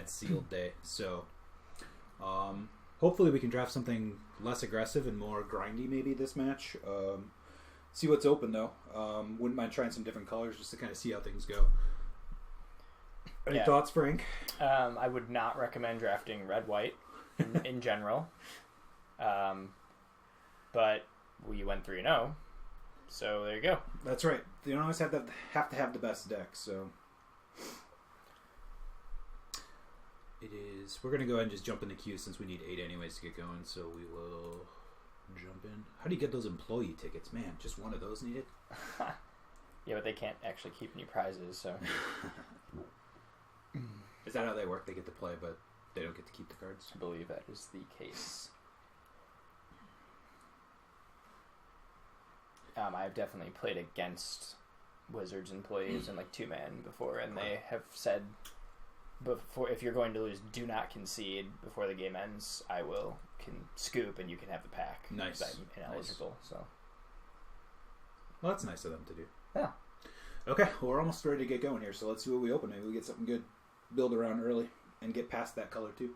bad sealed day. So hopefully we can draft something less aggressive and more grindy maybe this match. See what's open though. Wouldn't mind trying some different colors just to kind of see how things go. Any thoughts, Frank? I would not recommend drafting red-white in general. But we went 3-0, so there you go. That's right. You don't always have to have the best deck, so it is. We're gonna go ahead and just jump in the queue since we need 8 anyways to get going. So we will jump in. How do you get those employee tickets, man? Just one of those needed. Yeah, but they can't actually keep any prizes, so. Is that how they work? They get to play, but they don't get to keep the cards? I believe that is the case. I've definitely played against Wizards employees in like 2-man before, and they have said, before, if you're going to lose, do not concede before the game ends. I can scoop, and you can have the pack. Nice. I'm ineligible, nice. So. Well, that's nice of them to do. Yeah. Okay, well, we're almost ready to get going here, so let's see what we open. Maybe we get something good. Build around early and get past that color too.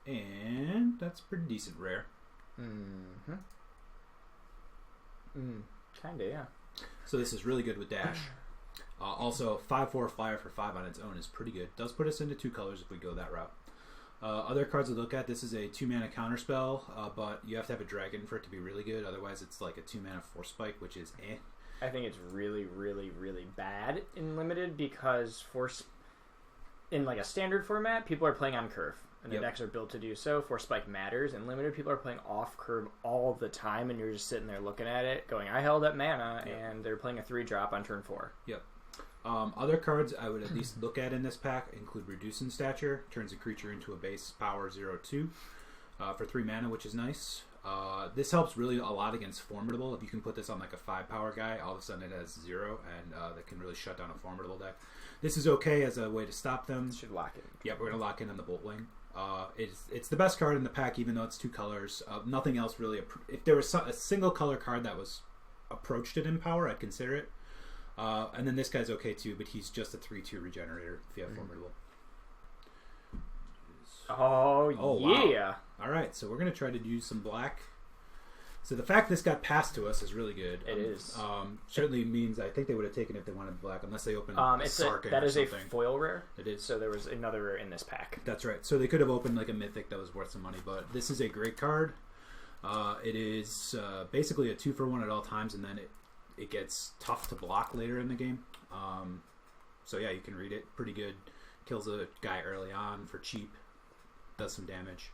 And that's pretty decent rare. Mm-hmm. Kinda, yeah. So this is really good with dash. Also, 5/4 flyer for 5 on its own is pretty good. Does put us into 2 colors if we go that route. Other cards to look at, this is a 2-mana counterspell, but you have to have a dragon for it to be really good. Otherwise, it's like a 2-mana Force Spike, which is eh. I think it's really, really, really bad in Limited because in like a standard format, people are playing on curve. And the decks are built to do so. Force Spike matters. In Limited, people are playing off curve all the time, and you're just sitting there looking at it, going, I held up mana, and they're playing a 3-drop on turn 4. Yep. Other cards I would at least look at in this pack include Reduce in Stature. Turns a creature into a base power 0/2 for 3 mana, which is nice. This helps really a lot against Formidable. If you can put this on like a 5 power guy, all of a sudden it has 0, and that can really shut down a Formidable deck. This is okay as a way to stop them. Should lock it. Yeah, we're going to lock in on the Boltwing. It's the best card in the pack, even though it's 2 colors. Nothing else really. If there was a single color card that was approached it in power, I'd consider it. And then this guy's okay too, but he's just a 3/2 regenerator if you have Formidable. Oh yeah! Wow. All right, so we're gonna try to use some black. So the fact this got passed to us is really good. It is. Certainly means I think they would have taken it if they wanted black, unless they opened Sarkin that or is something. A foil rare. It is. So there was another rare in this pack. That's right. So they could have opened like a mythic that was worth some money, but this is a great card. It is basically a 2-for-1 at all times, and then it gets tough to block later in the game. So yeah, you can read it. Pretty good. Kills a guy early on for cheap. Does some damage.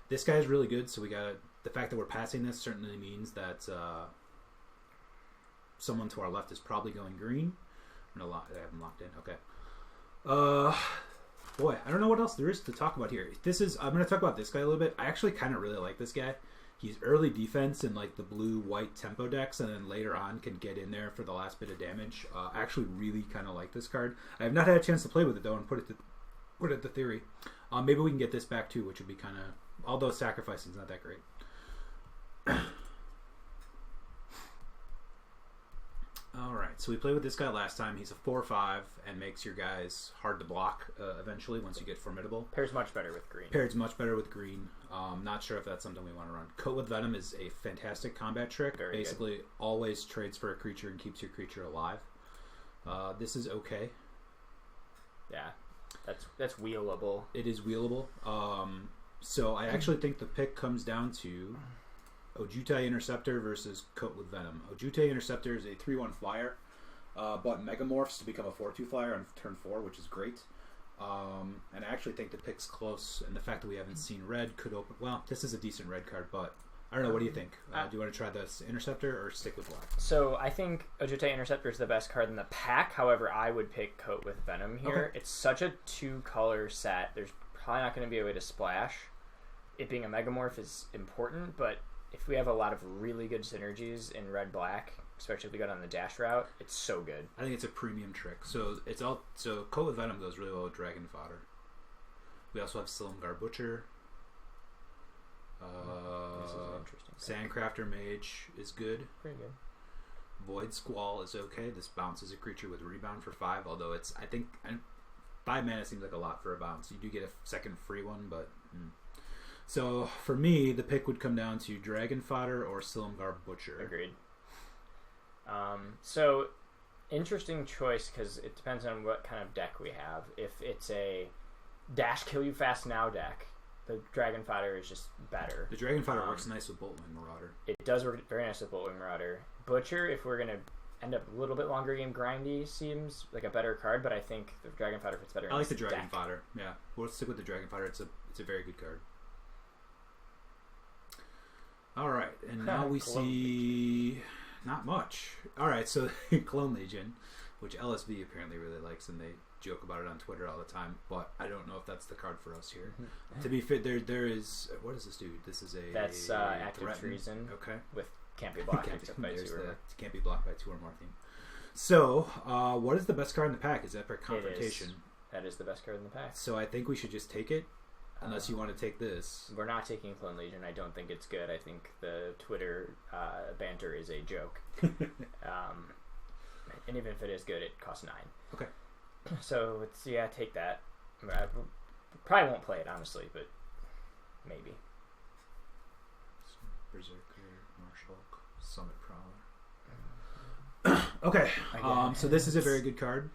This guy is really good, so we got the fact that we're passing this certainly means that someone to our left is probably going green. I'm gonna I have him locked in. Okay. Boy, I don't know what else there is to talk about here. I'm gonna talk about this guy a little bit. I actually kind of really like this guy. He's early defense in like the blue-white tempo decks, and then later on can get in there for the last bit of damage. I actually really kind of like this card. I have not had a chance to play with it though, and put it to theory. Maybe we can get this back too, which would be kind of. Although sacrificing is not that great. Alright, so we played with this guy last time. He's a 4/5 and makes your guys hard to block eventually once you get Formidable. Pairs much better with green. Pairs much better with green. Not sure if that's something we want to run. Coat with Venom is a fantastic combat trick. Very Basically good. Always trades for a creature and keeps your creature alive. This is okay. Yeah, that's wheelable. It is wheelable. So I actually think the pick comes down to Ojutai Interceptor versus Coat with Venom. Ojutai Interceptor is a 3/1 flyer, but megamorphs to become a 4/2 flyer on turn 4, which is great. And I actually think the pick's close, and the fact that we haven't seen red could open. Well, this is a decent red card, but I don't know. What do you think? Do you want to try this Interceptor or stick with black? So I think Ojutai Interceptor is the best card in the pack. However, I would pick Coat with Venom here. Okay. It's such a 2-color set. There's probably not going to be a way to splash. It being a megamorph is important, but if we have a lot of really good synergies in red-black, especially if we go down the dash route, it's so good. I think it's a premium trick. So Coat with Venom goes really well with Dragon Fodder. We also have Silumgar Butcher. This is an interesting pick. Sandcrafter Mage is good. Pretty good. Void Squall is okay. This bounces a creature with rebound for 5, although it's, I think, 5 mana seems like a lot for a bounce. You do get a second free one, but... So, for me, the pick would come down to Dragon Fodder or Silumgar Butcher. Agreed. So, interesting choice, because it depends on what kind of deck we have. If it's a dash kill you fast now deck, the Dragon Fodder is just better. The Dragon Fodder works nice with Boltwing Marauder. It does work very nice with Boltwing Marauder. Butcher, if we're going to end up a little bit longer game grindy, seems like a better card, but I think the Dragon Fodder fits better. I like the Dragon Fodder. Yeah, we'll stick with the Dragon Fodder. It's a very good card. All right, and now we see not much. All right, so Clone Legion, which LSV apparently really likes, and they joke about it on Twitter all the time. But I don't know if that's the card for us here. To be fair, there is, what does this do? This is that's active treason. Okay, with can't be blocked by 2 or more. Can't be blocked by 2 or more theme. So, what is the best card in the pack? Is that for Confrontation? That is the best card in the pack. So I think we should just take it. Unless you want to take this. We're not taking Clone Legion. I don't think it's good. I think the Twitter banter is a joke. And even if it is good, it costs 9. Okay. So, take that. I probably won't play it, honestly, but maybe. Berserker, Marshulk, Summit Prowler. Okay. So this is a very good card.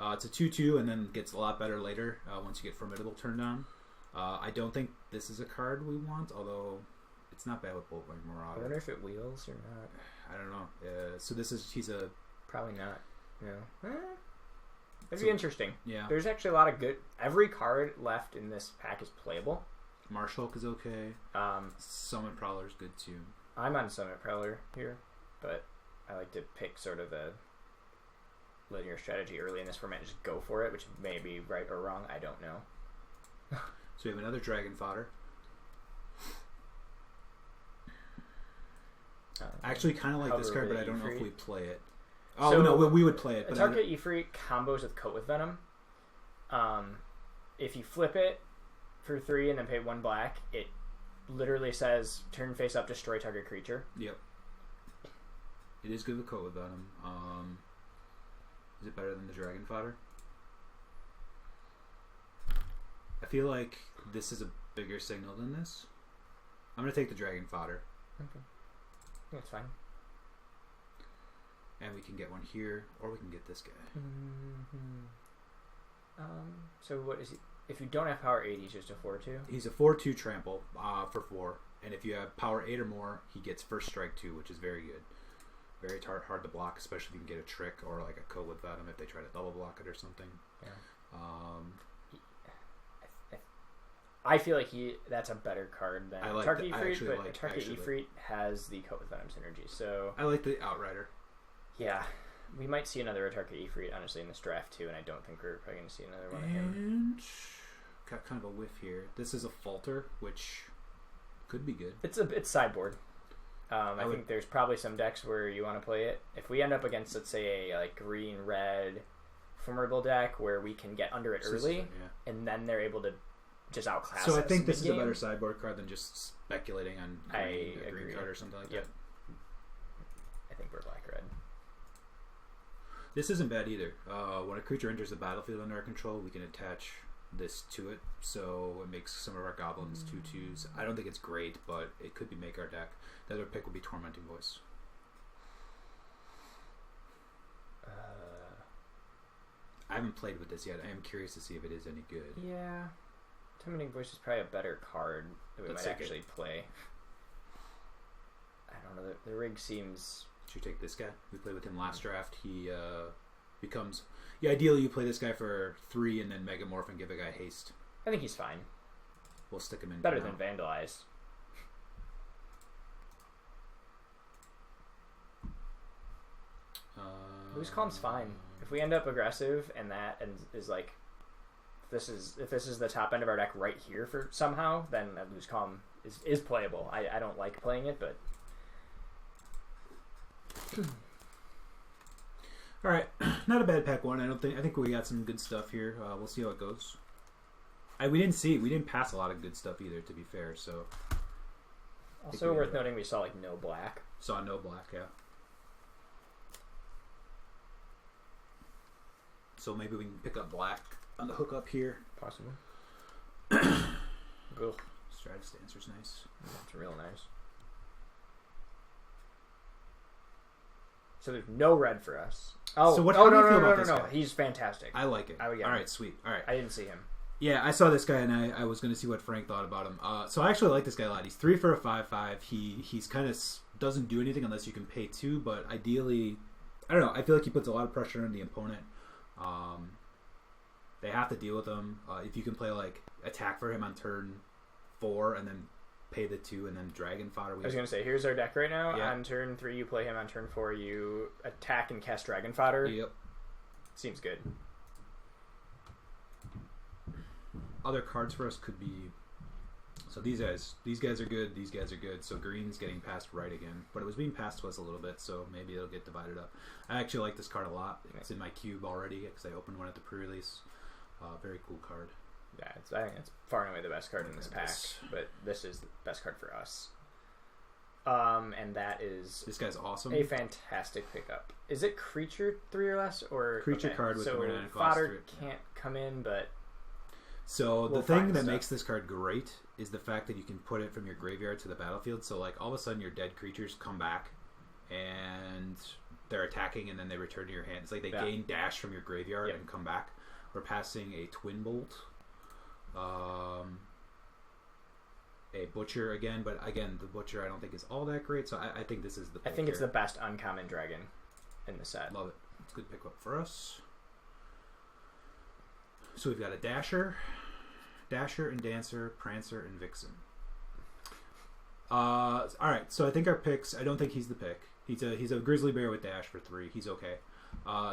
It's a 2/2 and then gets a lot better later once you get Formidable turned on. I don't think this is a card we want, although it's not bad with Boltwing Marauder. I wonder if it wheels or not. I don't know. So he's a... Probably not. No. It'd be interesting. Yeah. There's actually a lot of good... Every card left in this pack is playable. Marshulk is okay. Summit Prowler is good too. I'm on Summit Prowler here, but I like to pick sort of a linear strategy early in this format and just go for it, which may be right or wrong. I don't know. So we have another Dragon Fodder. I actually kind of like this card, but I don't know if we play it. Oh, so, no, we would play it. But Target Ifrit combos with Coat with Venom. If you flip it for 3 and then pay 1 black, it literally says turn face up, destroy target creature. Yep. It is good with Coat with Venom. Is it better than the Dragon Fodder? I feel like this is a bigger signal than this. I'm going to take the Dragon Fodder. Okay. That's fine. And we can get one here, or we can get this guy. So what is he? If you don't have power 8, he's just a 4/2? He's a 4/2 trample for 4. And if you have power 8 or more, he gets first strike 2, which is very good. Very hard to block, especially if you can get a trick or like a Coat with Venom if they try to double block it or something. Yeah. I feel like that's a better card than Target Ifrit, but Target Ifrit has the Coat with Venom synergy. So I like the Outrider. Yeah, we might see another Target Ifrit honestly in this draft too, and I don't think we're probably going to see another one of him. And got kind of a whiff here. This is a Falter, which could be good. It's sideboard. I think there's probably some decks where you want to play it. If we end up against, let's say, a green-red formidable deck where we can get under it early, and then they're able to just outclass us. So I think this is a better sideboard card than just speculating on a green card or something like that. I think we're black-red. This isn't bad either. When a creature enters the battlefield under our control, we can attach this to it, so it makes some of our goblins 2/2s. I don't think it's great, but it could make our deck. The other pick would be Tormenting Voice. I haven't played with this yet. I am curious to see if it is any good. Yeah. Tormenting Voice is probably a better card that we might actually play. I don't know. The rig seems... Should you take this guy? We played with him last draft. He becomes... Yeah, ideally you play this guy for 3 and then Megamorph and give a guy haste. I think he's fine. We'll stick him in. Better than Vandalize. Lose Calm's fine. If we end up aggressive and is like... If this is the top end of our deck right here for somehow, then Lose Calm is playable. I don't like playing it, but... All right, not a bad pack one. I think we got some good stuff here. We'll see how it goes. We didn't pass a lot of good stuff either, to be fair. So also worth noting, we saw like no black. Saw no black, yeah. So maybe we can pick up black on the hookup here. Possible. Stratus Dancer's nice. It's real nice. So there's no red for us. Oh, so how do you feel about this no. guy? He's fantastic. I like it. I would get All him. right, sweet. All right. I didn't see him. Yeah, I saw this guy, and I was going to see what Frank thought about him. So I actually like this guy a lot. He's 3 for a 5/5. He's kind of doesn't do anything unless you can pay 2, but ideally, I don't know. I feel like he puts a lot of pressure on the opponent. They have to deal with him. If you can play like attack for him on turn 4 and then pay the 2 and then dragon fodder. I was going to say, here's our deck right now. Yeah. On turn 3, you play him. On turn 4, you attack and cast dragon fodder. Yep. Seems good. Other cards for us could be. So these guys are good. These guys are good. So green's getting passed right again, but it was being passed to us a little bit, so maybe it'll get divided up. I actually like this card a lot. It's in my cube already because I opened one at the pre-release. Very cool card. Yeah, I think it's far and away the best card in this pack, but this is the best card for us. And that is this guy's awesome. A fantastic pickup. Is it creature 3 or less or creature card with so fodder can't come in, but so the thing that makes this card great is the fact that you can put it from your graveyard to the battlefield. So like all of a sudden your dead creatures come back and they're attacking and then they return to your hand. It's like they gain dash from your graveyard and come back. We're passing a Twin Bolt, a Butcher again, but again the Butcher I don't think is all that great. So I think this is the pick. I think it's the best uncommon dragon in the set. Love it. It's a good pickup for us. So we've got a Dasher and Dancer, Prancer, and Vixen. All right, so I think our picks. I don't think he's the pick. He's a Grizzly Bear with Dash for 3. He's okay.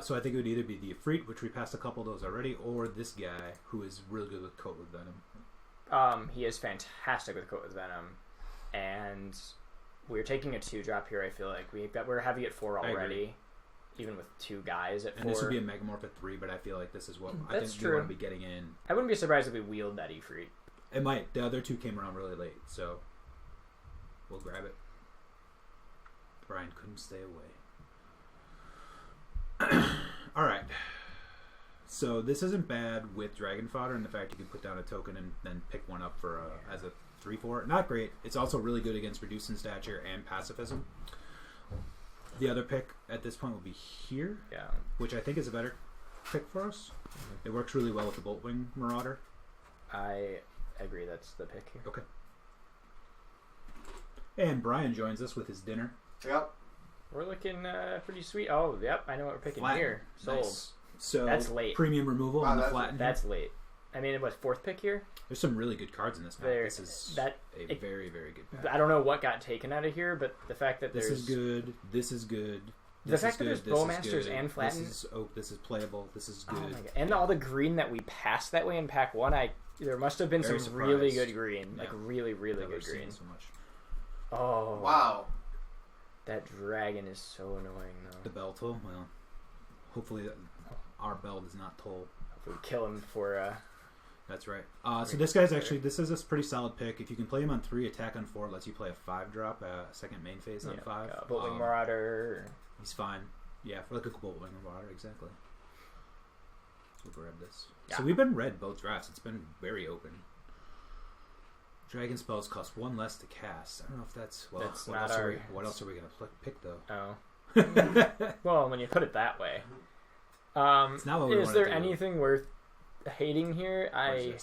So I think it would either be the Ifrit, which we passed a couple of those already, or this guy who is really good with Coat with Venom. He is fantastic with Coat with Venom, and we're taking a 2-drop here. I feel like we're heavy at 4 already. Even with 2 guys at 4. And this would be a Megamorph at 3, but I feel like this is what I think true. we want to be getting in. I wouldn't be surprised if we wheeled that Ifrit. It might. The other 2 came around really late, so we'll grab it. Brian couldn't stay away. Alright. So this isn't bad with Dragon Fodder and the fact you can put down a token and then pick one up for as a 3/4. Not great. It's also really good against Reducing Stature and Pacifism. The other pick at this point will be here, which I think is a better pick for us. It works really well with the Boltwing Marauder. I agree, that's the pick here. Okay. And Brian joins us with his dinner. Yep. We're looking pretty sweet. Oh, yep, I know what we're picking here. Sold. Nice. So that's late. Premium removal on the flatten. That's late. I mean, it was 4th pick here. There's some really good cards in this pack. This is a very, very good pack. I don't know what got taken out of here, but the fact that this is good. This is good. The fact that there's Bowmasters and Flatten. This is playable. This is good. Oh my God. And all the green that we passed that way in pack 1, there must have been some really good green. Yeah. Like really, really good green. So much. Oh. Wow. That dragon is so annoying, though. The bell toll? Well, hopefully our bell does not toll. Hopefully we kill him for... That's right. So this guy's actually... This is a pretty solid pick. If you can play him on 3, attack on 4, it lets you play a 5-drop, second main phase on 5. Boltwing Marauder. He's fine. Yeah, for like a Boltwing Marauder, exactly. We'll grab this. Yeah. So we've been red both drafts. It's been very open. Dragon spells cost 1 less to cast. I don't know if that's... Well, that's what not else our... what else are we going to pick, though? Oh. Well, when you put it that way. It's not what we is there anything worth hating here?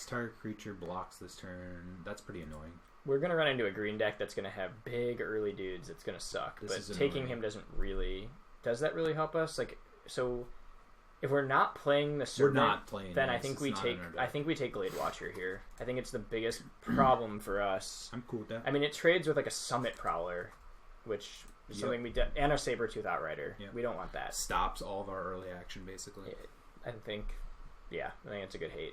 Target creature blocks this turn. That's pretty annoying. We're going to run into a green deck that's going to have big early dudes. It's going to suck. But taking him doesn't really... Does that really help us? Like, so... If we're not playing the Serpent, then I think we take Glade Watcher here. I think it's the biggest problem for us. I'm cool with that. I mean, it trades with like a Summit Prowler, which is something we did, and a Sabertooth Outrider. Yep. We don't want that. Stops all of our early action, basically. I think it's a good hate.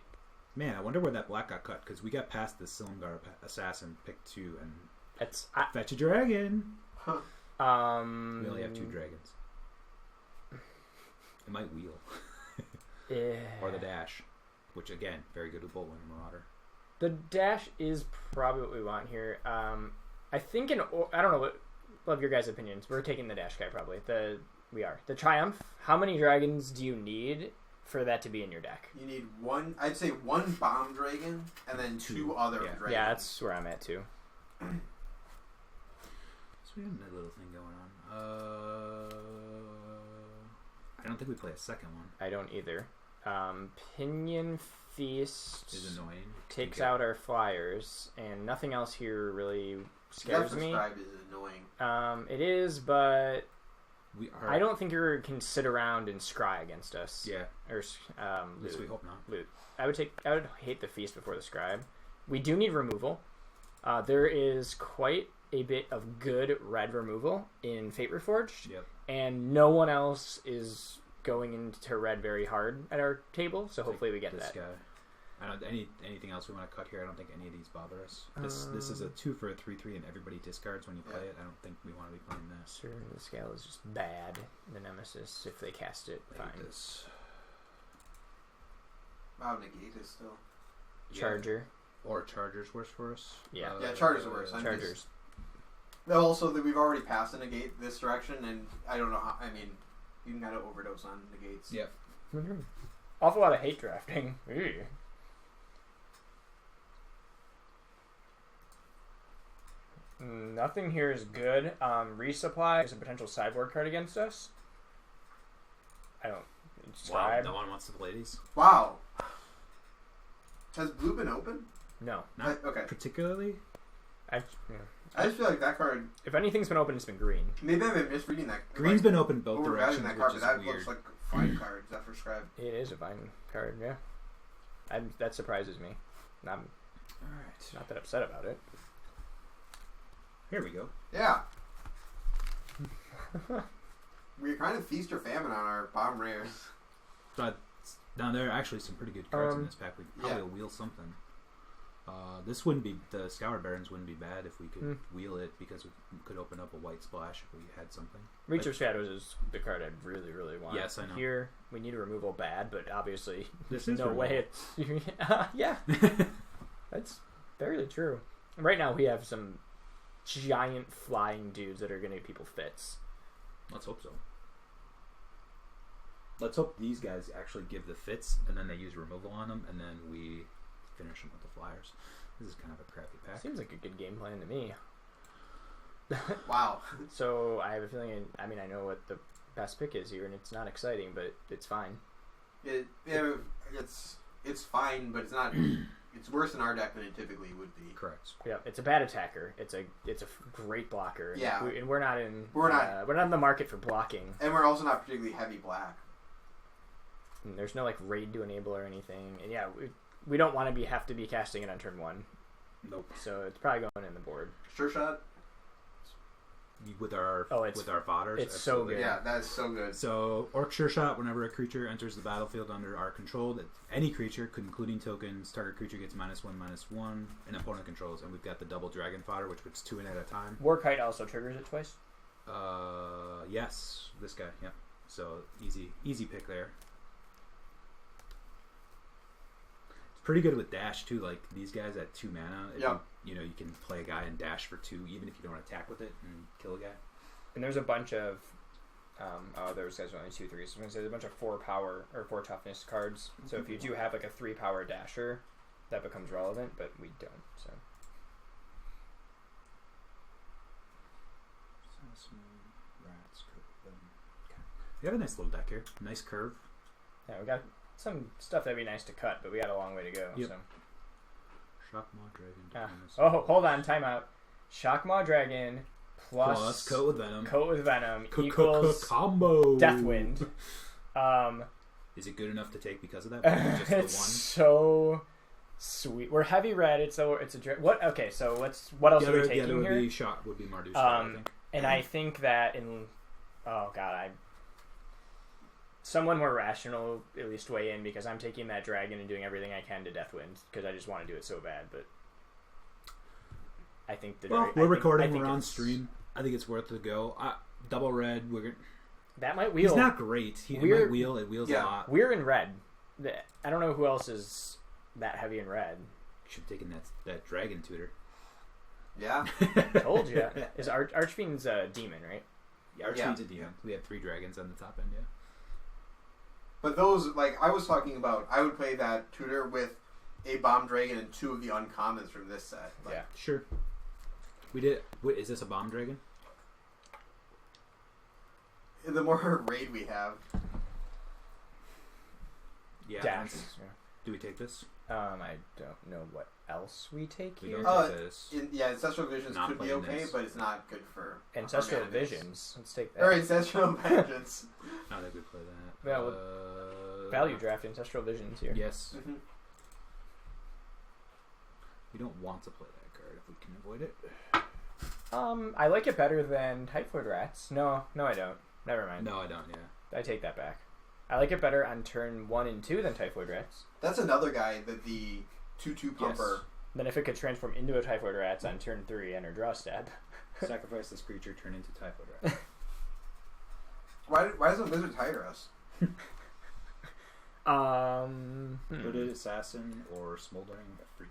Man, I wonder where that black got cut, because we got past the Silumgar Assassin, pick 2, and fetch a dragon. Huh. We only have 2 dragons. It might wheel. Yeah. Or the dash, which again, very good with Boltwing Marauder. The dash is probably what we want here. I think I don't know what. Love your guys' opinions. We're taking the dash guy probably. We are the Triumph. How many dragons do you need for that to be in your deck? You need one. I'd say one bomb dragon and then two other dragons. Yeah, that's where I'm at too. So we have a little thing going on. I don't think we play a second one. I don't either. Pinion Feast Is annoying. takes out our flyers, and nothing else here really scares me. Death is annoying. It is, but I don't think you can sit around and scry against us. Yeah. Or At least we hope not. loot. I would hate the feast before the scribe. We do need removal. There is quite a bit of good red removal in Fate Reforged. Yep. And no one else is going into red very hard at our table, so hopefully we get this that. guy. I don't anything else we want to cut here. I don't think any of these bother us. This is a 2 for a 3/3, and everybody discards when you play it. I don't think we want to be playing this. Sure, the scale is just bad. The Nemesis, if they cast it, I fine. hate this. Wow, negate is still. Charger. Or Charger's worse for us. Yeah. Yeah, Charger's the worst. Chargers. Also, that we've already passed a negate this direction, and I don't know how. I mean, you can kind of overdose on negates. Yep. Awful lot of hate drafting. Ew. Nothing here is good. Resupply is a potential sideboard card against us. I don't. Wow, Scribe. no one wants to play these. Wow. Has blue been open? No. Not Okay. particularly. Yeah. I just feel like that card. If anything's been open, it's been green. Maybe I've been misreading that. Green's been open both overvaluing directions, that card, which but is that weird. looks like a fine card. Is that for Scribe? It is a fine card, yeah. That surprises me. I'm All right. not that upset about it. Here we go. Yeah. We're kind of feast or famine on our bomb rares. But now there are actually some pretty good cards in this pack. We probably will wheel something. This wouldn't be the Scour Barons wouldn't be bad if we could wheel it because we could open up a white splash if we had something. Reach of Shadows is the card I really, really want. Yes, I know. Here we need a removal bad, but obviously This there's is no removal. way it's yeah. That's very true. Right now we have some giant flying dudes that are going to give people fits. Let's hope so. Let's hope these guys actually give the fits, and then they use removal on them, and then we finish them with the flyers. This is kind of a crappy pack. Seems like a good game plan to me. Wow. So I have a feeling. I mean, I know what the best pick is here, and it's not exciting, but it's fine. It's fine, but it's not. It's worse in our deck than it typically would be. Correct. Yeah, it's a bad attacker. It's a great blocker. And Yeah. and we're not in We're not in the market for blocking. And we're also not particularly heavy black. And there's no like raid to enable or anything. And yeah, we don't want to have to be casting it on turn 1. Nope. So it's probably going in the board. Sure shot. With our fodders. It's so good. Yeah, that is so good. So Orc Sure Shot. Whenever a creature enters the battlefield under our control, that any creature, including tokens, target creature gets -1/-1, and opponent controls. And we've got the double dragon fodder, which puts 2 in at a time. Warkite also triggers it twice. Yes, this guy. Yeah. So easy pick there. Pretty good with dash too. Like these guys at 2 mana, you can play a guy and dash for 2, even if you don't attack with it and kill a guy. And there's a bunch of those guys are only 2/3. So I'm gonna say there's a bunch of 4 power or 4 toughness cards. So if you do have like a 3 power dasher, that becomes relevant, but we don't. So Rats, okay. We have a nice little deck here. Nice curve. yeah, we got some stuff that'd be nice to cut, but we got a long way to go. Yep. So. Shockmaw Dragon. Oh, hold on, timeout. Shockmaw Dragon plus Coat with Venom. Coat with Venom equals combo. Deathwind. Is it good enough to take because of that? Just the It's one? so sweet. We're heavy red. It's a what? Okay, so what else are we taking would here? be shot. Would be Marduk's shot, I think. And I think that someone more rational at least weigh in, because I'm taking that dragon and doing everything I can to Deathwind because I just want to do it so bad. But I think we're recording. We're on stream. I think it's worth the go. Double red. That might wheel. He's not great. He might wheel. It wheels a lot. We're in red. I don't know who else is that heavy in red. should have taken that dragon tutor. Yeah. Told you. Is Archfiend's a demon, right? Yeah, Archfiend's a demon. We have 3 dragons on the top end, yeah. But those, like, I was talking about, I would play that tutor with a bomb dragon and 2 of the uncommons from this set. Like, Yeah. Sure. We did. Wait, is this a bomb dragon? the more raid we have. Yeah. Dash. Do we take this? I don't know what else we take We here. don't take this. Ancestral Visions Not could be playing okay, this. but it's not good for Ancestral our mana base. Visions. Let's take that. Or Ancestral Vengeance. I don't think we play that. Yeah, Value draft Ancestral Visions here. Yes. Mm-hmm. We don't want to play that card if we can avoid it. I like it better than Typhoid Rats. No, I don't. Never mind. No, I don't, yeah. I take that back. I like it better on turn 1 and 2 than Typhoid Rats. That's another guy that the 2/2 pumper. Then if it could transform into a Typhoid Rats on turn 3 and or draw stab. Sacrifice this creature, turn into Typhoid Rat. Why doesn't Wizard hire us? Hooded Assassin or Smoldering Freak.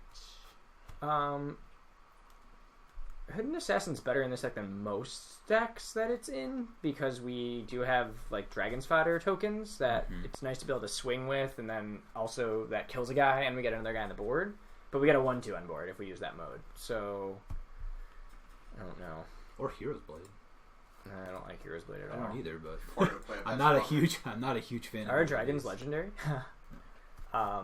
Hidden Assassin's better in this deck than most decks that it's in because we do have like Dragon's Fodder tokens that it's nice to be able to swing with, and then also that kills a guy and we get another guy on the board. But we get a 1/2 on board if we use that mode. So I don't know. Or Hero's Blade. I don't like Hero's Blade at I all. don't either, but Or to play a I'm best not a runner. huge fan. Are of dragons these. legendary? I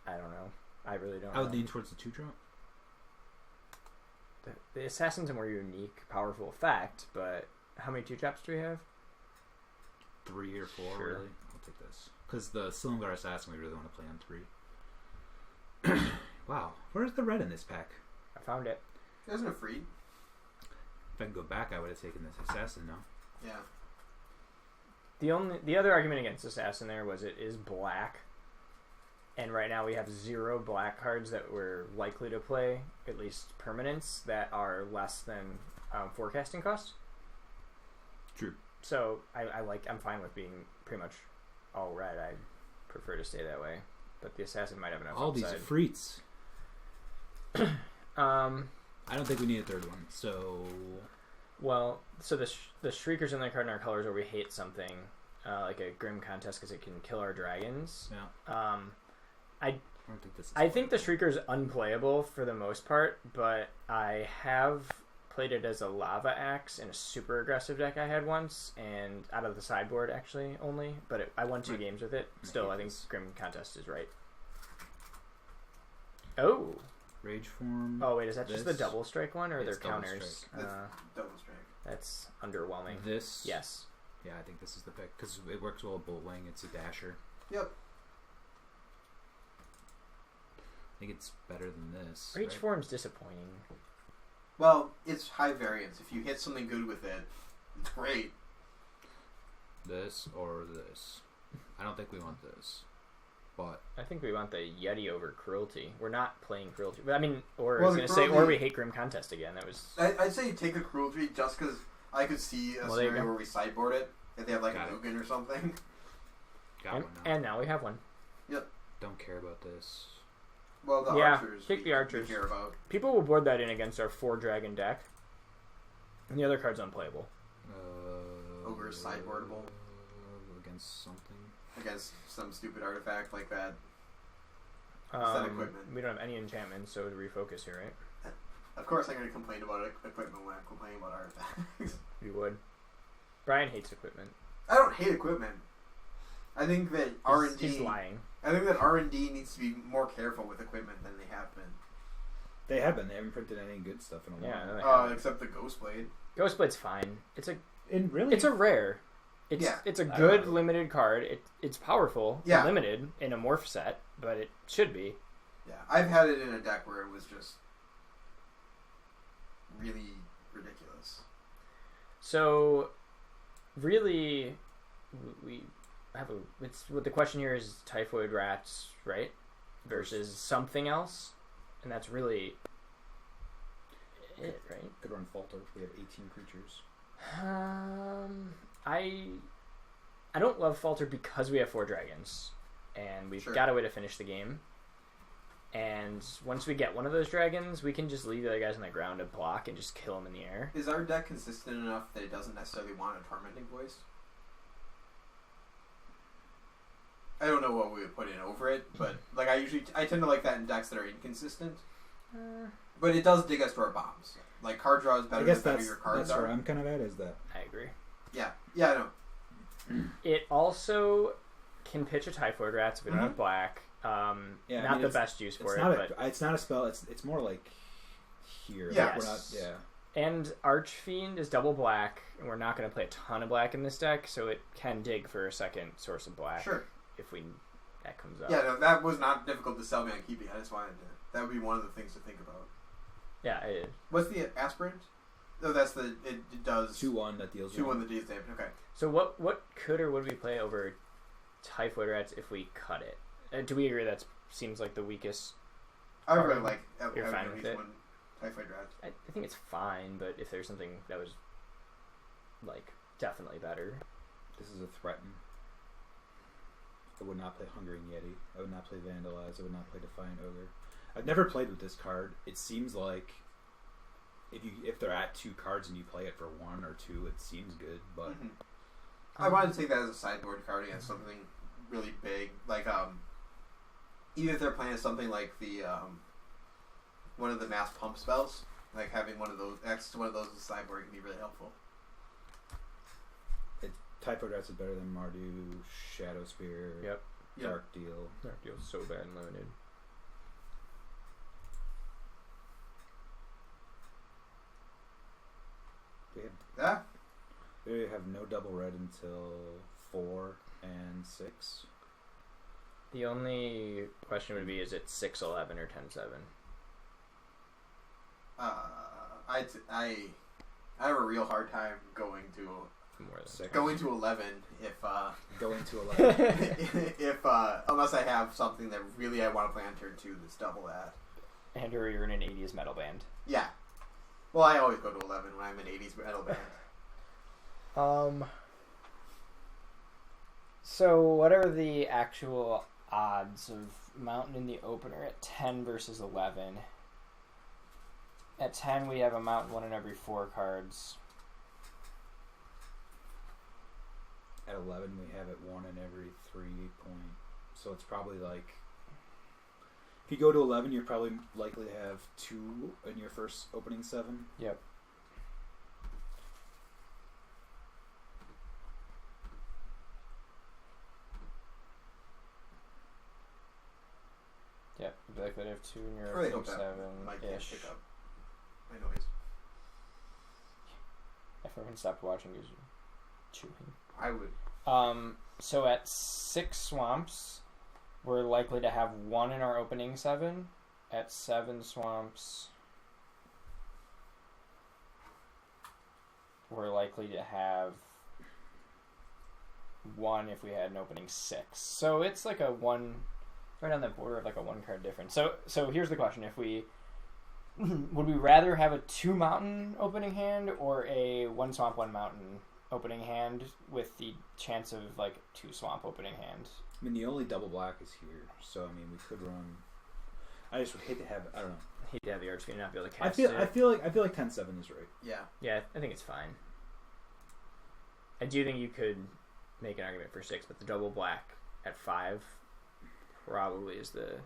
don't know. I really don't I would know. lean towards the 2-drop. The Assassin's a more unique, powerful effect, but how many 2-drops do we have? 3 or 4, Sure. really. I'll take this. Because the Silumgar Assassin we really want to play on 3. Wow. Where's the red in this pack? I found it. Isn't it free? If I can go back, I would have taken this Assassin now. Yeah. The other argument against Assassin there was it is black, and right now we have 0 black cards that we're likely to play, at least permanents, that are less than forecasting cost. True. So I'm fine with being pretty much all red. I prefer to stay that way, but the Assassin might have enough All upside. these freets. I don't think we need a third one, so... Well, so the Shriekers in the card in our colors where we hate something, like a Grim Contest because it can kill our dragons. Yeah. I don't think this is I think the Shrieker's unplayable for the most part, but I have played it as a Lava Axe in a super aggressive deck I had once, and out of the sideboard actually only, but I won 2 games with it. Still, I think Grim Contest is right. Oh! Rage Form. Oh wait, is that just the This. double strike one, or It's their double counters? That's double strike. That's underwhelming. This. Yes. Yeah, I think this is the pick because it works well with Bolt Wing. It's a dasher. Yep. I think it's better than this. Rage right? Form's disappointing. Well, it's high variance. If you hit something good with it, it's great. This or this. I don't think we want this. But I think we want the Yeti over Cruelty. We're not playing Cruelty. But I mean, or Well, I was the going to say, or Cruelty- we hate Grim Contest again. That was... I'd say you take a cruelty just because I could see a Well, there you scenario go. where we sideboard it if they have like Got a it. Mugen or something. got and, one now. and now we have one. Don't care about this. Well, the Yeah, archers. take the archers. We care about. People will board that in against our 4-dragon deck. And the other card's unplayable. Ogre sideboardable. Against something. Against some stupid artifact like that. Equipment. We don't have any enchantments, so to refocus here, right? Of course, I'm going to complain about equipment when I'm complaining about artifacts. We would. Brian hates equipment. I don't hate equipment. I think that R&D. He's lying. I think that R&D needs to be more careful with equipment than they have been. They have been. They haven't printed any good stuff in a Yeah. while. they haven't. Except the Ghostblade. Ghostblade's fine. It's a And it's a rare. It's Yeah. it's a I good don't know. limited card. It's powerful. Yeah. Limited in a morph set, but it should be. Yeah, I've had it in a deck where it was just really ridiculous. So, really, we have it's what the question here is: Typhoid Rats, right, versus something else, and that's really it, right? Could run Falter. We have 18 creatures. I don't love Falter because we have 4 dragons, and we've Sure. got a way to finish the game. And once we get one of those dragons, we can just leave the other guys on the ground to block and just kill them in the air. Is our deck consistent enough that it doesn't necessarily want a Tormenting Voice? I don't know what we would put in over it, but like I tend to like that in decks that are inconsistent. But it does dig us to our bombs. Like card draw is better the better your cards that's are. where I'm kind of at. Is that I agree. Yeah, I know. It also can pitch a Typhoid Rats if we don't have black. Not the best use for it, but it's not a spell. It's more like here. Yeah. Like we're not, yeah. And Archfiend is double black, and we're not going to play a ton of black in this deck, so it can dig for a second source of black. Sure. If that comes up. Yeah, no, that was not difficult to sell me on keeping. I just wanted to. That would be one of the things to think about. Yeah, it is. What's the aspirant? No, that's the it does 2/1 that deals 2/1 that deals damage. Okay. So what could or would we play over Typhoid Rats if we cut it? Do we agree that seems like the weakest? I would really like. You're fine with it. One Typhoid Rat. I think it's fine, but if there's something that was like definitely better. This is a threaten. I would not play Hungering Yeti. I would not play Vandalize. I would not play Defiant Ogre. I've never played with this card. It seems like if they're at 2 cards and you play it for 1 or 2, it seems good. But I wanted to take that as a sideboard card against something really big, like even if they're playing something like the one of the mass pump spells, like having one of those access to one of those as a sideboard can be really helpful. Typhoid Rats is better than Mardu, Shadow Spear, Yep. Dark Deal. Dark Deal's so bad and limited. We have no double red until 4 and 6. The only question would be: is it 6/11 or 10/7? I have a real hard time going to More than 6. going to 11 if Going to 11. if unless I have something that really I want to play on turn 2 that's double that. And or you're in an 80s metal band. Yeah. Well, I always go to 11 when I'm in 80s metal band. So what are the actual odds of Mountain in the opener at 10 versus 11? At 10, we have a Mountain 1 in every 4 cards. At 11, we have it 1 in every 3 point. So it's probably like... If you go to 11, you're probably likely to have 2 in your first opening 7. Yep. Yep, you'd be likely to have 2 in your I really opening hope that Mike can't 7-ish. pick up my noise. Everyone stopped watching because you're chewing. I would. So at 6 swamps, we're likely to have 1 in our opening 7. At 7 swamps, we're likely to have 1 if we had an opening 6. So it's like a 1, right on the border of like a 1 card difference. So here's the question: if we would we rather have a 2 mountain opening hand or a 1 swamp 1 mountain opening hand with the chance of like 2 swamp opening hand? I mean, the only double black is here, so I mean, we could run. I just would hate to have. I don't know. Hate to have the Archfiend not be able to cast I feel like 10-7 is right. Yeah. Yeah, I think it's fine. I do think you could make an argument for 6, but the double black at 5 probably is the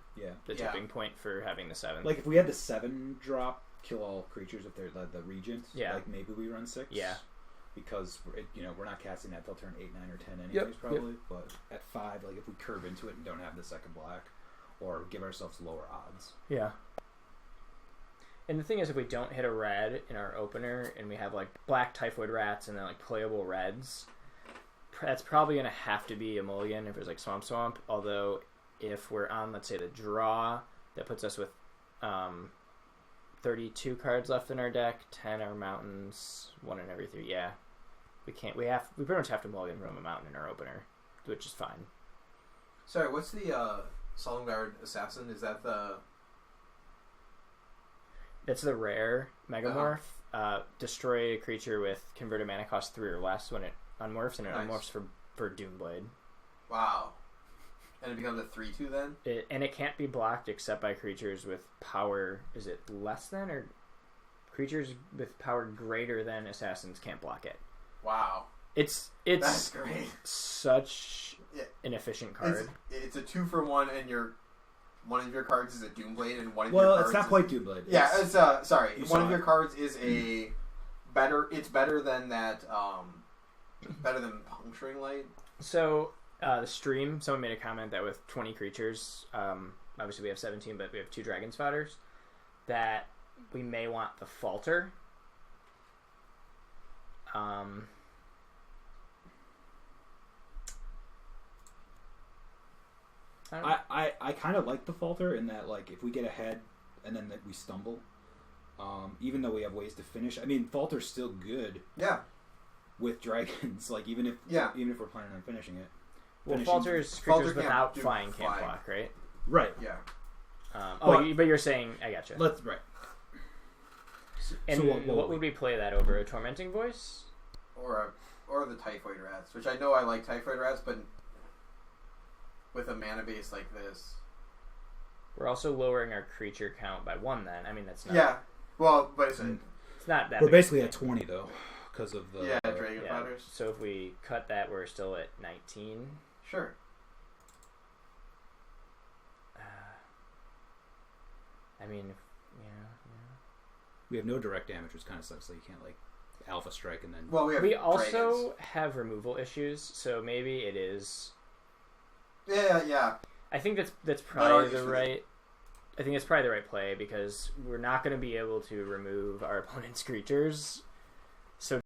tipping point for having the 7. Like if we had the 7 drop, kill all creatures if they're the regent. Yeah. Like maybe we run 6. Yeah. Because we're not casting that till turn 8, 9, or 10 anyways probably. But at 5, like if we curve into it and don't have the second black, or give ourselves lower odds. Yeah. And the thing is, if we don't hit a red in our opener and we have like black Typhoid Rats and then like playable reds, that's probably going to have to be a mulligan if it's like Swamp. Although if we're on, let's say, the draw, that puts us with 32 cards left in our deck, 10 are mountains, 1 in every 3. Yeah. We pretty much have to mulligan from a mountain in our opener, which is fine. Sorry, what's the Solemn Guard Assassin? Is that the... That's the rare Megamorph. Destroy a creature with converted mana cost 3 or less when it unmorphs, and it unmorphs for Doomblade. Wow. And it becomes a 3/2 then? And it can't be blocked except by creatures with power. Is it less than, or creatures with power greater than assassins can't block it? Wow. It's That's great. Such an efficient card. It's a 2-for-1, and one of your cards is a Doomblade, and one of Well, your cards it's not quite Doomblade. Yeah, it's sorry. You One saw of your it. cards is a better. It's better than that. Better than Puncturing Light. So the stream, someone made a comment that with 20 creatures, obviously we have 17, but we have 2 Dragon Spotters, that we may want the Falter. I kind of like the Falter in that, like, if we get ahead and then that we stumble, even though we have ways to finish. I mean, Falter's still good. Yeah. With dragons, like even if we're planning on finishing it. Well, Falter's creatures without flying can't fly. block, right? Right. Yeah. But you're saying I gotcha. Right. And so what would we play that over? A Tormenting Voice? Or the Typhoid Rats, which I know I like Typhoid Rats, but with a mana base like this, we're also lowering our creature count by 1. Then I mean that's not. Yeah. Well, but it's not that. We're big basically at 20 though, because of the Dragon Potters. So if we cut that, we're still at 19. Sure. I mean, we have no direct damage, which kind of sucks. So you can't like Alpha Strike and then. Well, we also have removal issues, so maybe it is. Yeah. I think that's probably the right. I think it's probably the right play because we're not going to be able to remove our opponent's creatures